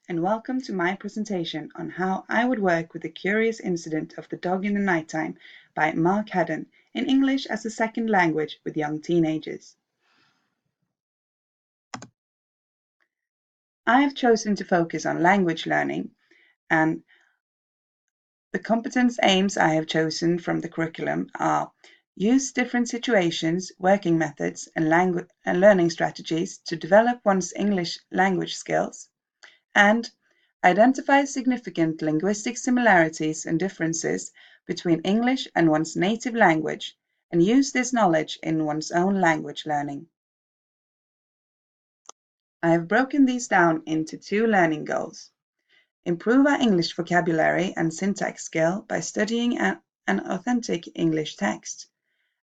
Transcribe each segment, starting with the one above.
and welcome to my presentation on how I would work with the curious incident of the dog in the nighttime by Mark Haddon in English as a second language with young teenagers. I have chosen to focus on language learning, and the competence aims I have chosen from the curriculum are use different situations, working methods, and learning strategies to develop one's English language skills, and identify significant linguistic similarities and differences between English and one's native language, and use this knowledge in one's own language learning. I have broken these down into 2 learning goals. Improve our English vocabulary and syntax skill by studying an authentic English text,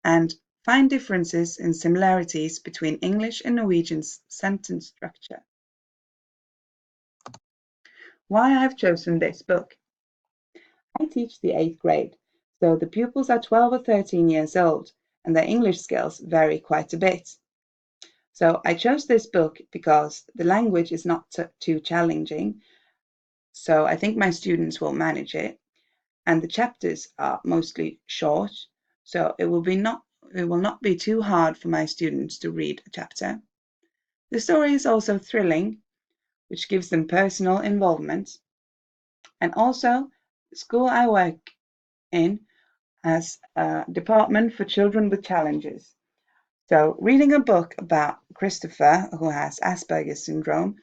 and find differences and similarities between English and Norwegian sentence structure. Why I have chosen this book. I teach the 8th grade, so the pupils are 12 or 13 years old, and their English skills vary quite a bit. So I chose this book because the language is not too challenging, so I think my students will manage it, and the chapters are mostly short, so it will not be too hard for my students to read a chapter. The story is also thrilling, which gives them personal involvement, and also the school I work in has a department for children with challenges. So reading a book about Christopher, who has Asperger's syndrome,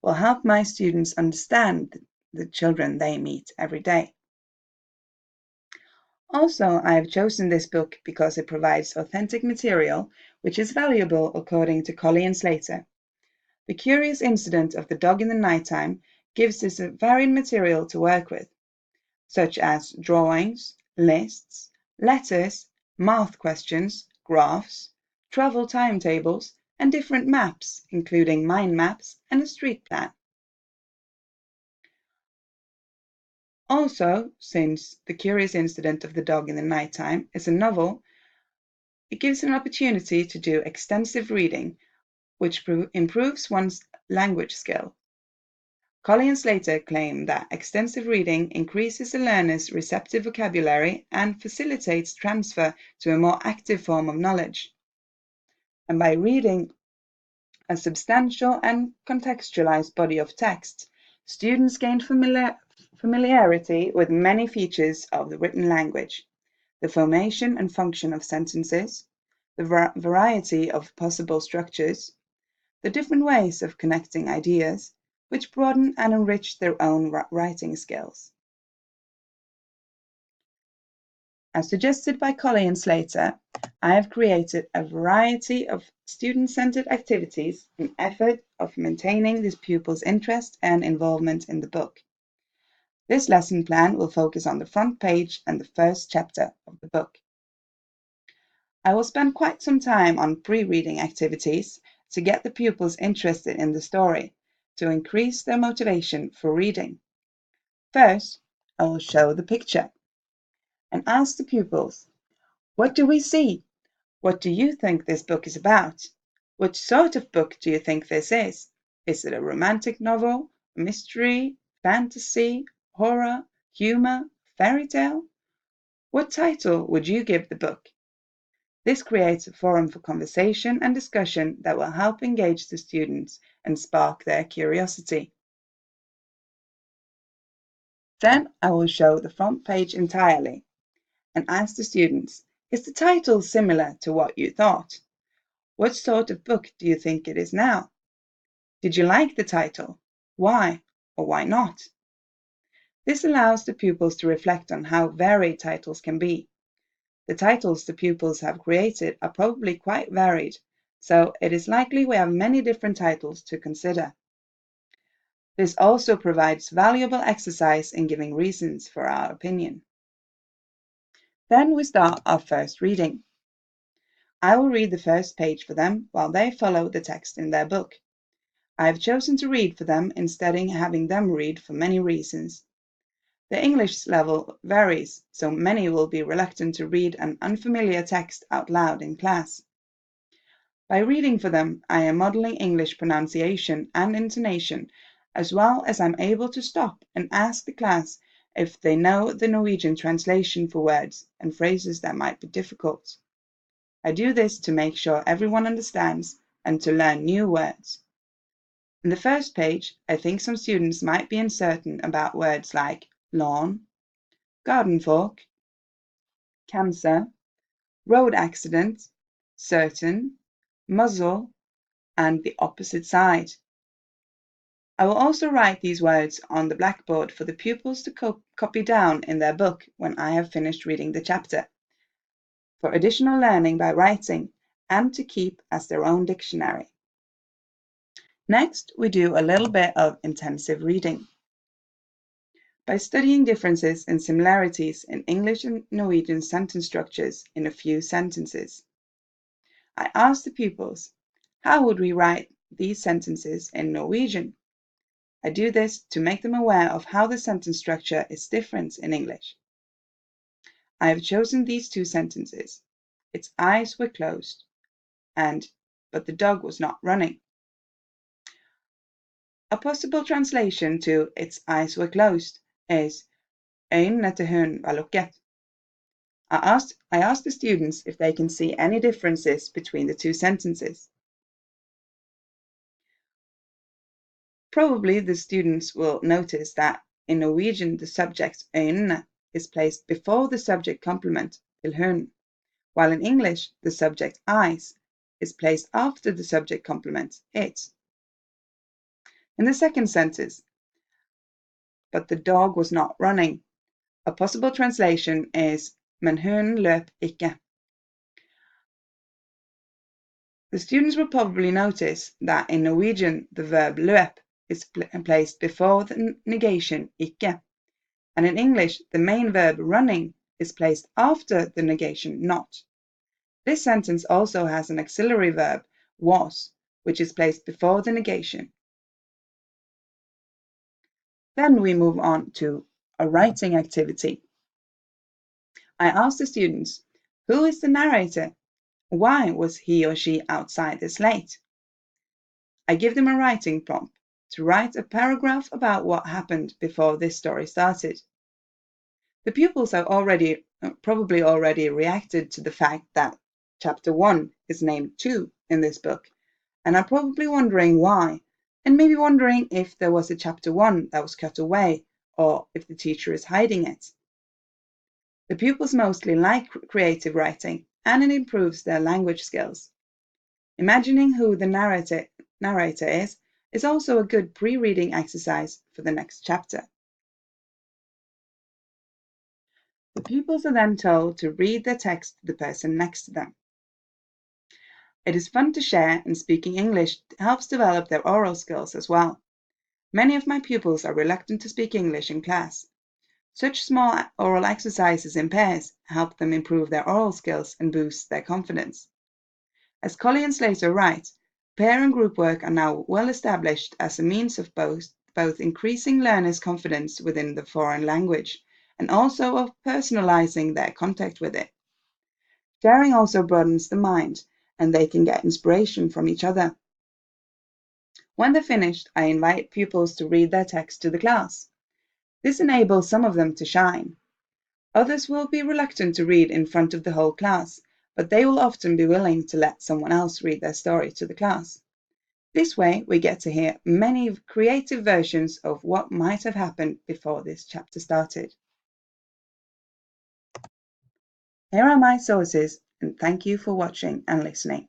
will help my students understand the children they meet every day. Also, I have chosen this book because it provides authentic material, which is valuable according to Colley and Slater. The curious incident of the dog in the nighttime gives us a varied material to work with, such as drawings, lists, letters, math questions, graphs, travel timetables, and different maps, including mind maps and a street plan. Also, since The Curious Incident of the Dog in the Nighttime is a novel, it gives an opportunity to do extensive reading, which improves one's language skill. Colley and Slater claim that extensive reading increases a learner's receptive vocabulary and facilitates transfer to a more active form of knowledge. And by reading a substantial and contextualized body of text, students gain familiarity with many features of the written language, the formation and function of sentences, the variety of possible structures, the different ways of connecting ideas, which broaden and enrich their own writing skills. As suggested by Colley and Slater, I have created a variety of student-centered activities in effort of maintaining the pupils' interest and involvement in the book. This lesson plan will focus on the front page and the first chapter of the book. I will spend quite some time on pre-reading activities to get the pupils interested in the story, to increase their motivation for reading. First, I will show the picture and ask the pupils, what do we see? What do you think this book is about? What sort of book do you think this is? Is it a romantic novel, mystery, fantasy, horror, humor, fairy tale? What title would you give the book? This creates a forum for conversation and discussion that will help engage the students and spark their curiosity. Then I will show the front page entirely and ask the students, is the title similar to what you thought? What sort of book do you think it is now? Did you like the title? Why or why not? This allows the pupils to reflect on how varied titles can be. The titles the pupils have created are probably quite varied, so it is likely we have many different titles to consider. This also provides valuable exercise in giving reasons for our opinion. Then we start our first reading. I will read the first page for them while they follow the text in their book. I have chosen to read for them instead of having them read for many reasons. The English level varies, so many will be reluctant to read an unfamiliar text out loud in class. By reading for them, I am modeling English pronunciation and intonation as well as I'm able to stop and ask the class if they know the Norwegian translation for words and phrases that might be difficult. I do this to make sure everyone understands and to learn new words. In the first page, I think some students might be uncertain about words like lawn, garden fork, cancer, road accident, certain, muzzle, and the opposite side. I will also write these words on the blackboard for the pupils to copy down in their book when I have finished reading the chapter, for additional learning by writing and to keep as their own dictionary. Next, we do a little bit of intensive reading. By studying differences and similarities in English and Norwegian sentence structures in a few sentences, I asked the pupils, how would we write these sentences in Norwegian? I do this to make them aware of how the sentence structure is different in English. I have chosen these two sentences. Its eyes were closed, and but the dog was not running. A possible translation to its eyes were closed is øynene til hunden var lukket. I asked the students if they can see any differences between the two sentences. Probably the students will notice that in Norwegian the subject øynene is placed before the subject complement til hunden, while in English the subject eyes is placed after the subject complement it. In the second sentence, but the dog was not running, a possible translation is men hunden løp ikke. The students will probably notice that in Norwegian the verb løp is placed before the negation ikke, and in English the main verb running is placed after the negation not. This sentence also has an auxiliary verb, was, which is placed before the negation. Then we move on to a writing activity. I asked the students, who is the narrator? Why was he or she outside this late? I give them a writing prompt to write a paragraph about what happened before this story started. The pupils have probably already reacted to the fact that chapter 1 is named 2 in this book, and are probably wondering why, and maybe wondering if there was a chapter 1 that was cut away, or if the teacher is hiding it. The pupils mostly like creative writing, and it improves their language skills. Imagining who the narrator is also a good pre-reading exercise for the next chapter. The pupils are then told to read their text to the person next to them. It is fun to share, and speaking English helps develop their oral skills as well. Many of my pupils are reluctant to speak English in class. Such small oral exercises in pairs help them improve their oral skills and boost their confidence. As Colley and Slater write, pair and group work are now well established as a means of both increasing learners' confidence within the foreign language and also of personalizing their contact with it. Sharing also broadens the mind, and they can get inspiration from each other. When they're finished, I invite pupils to read their text to the class. This enables some of them to shine. Others will be reluctant to read in front of the whole class, but they will often be willing to let someone else read their story to the class. This way, we get to hear many creative versions of what might have happened before this chapter started. Here are my sources, and thank you for watching and listening.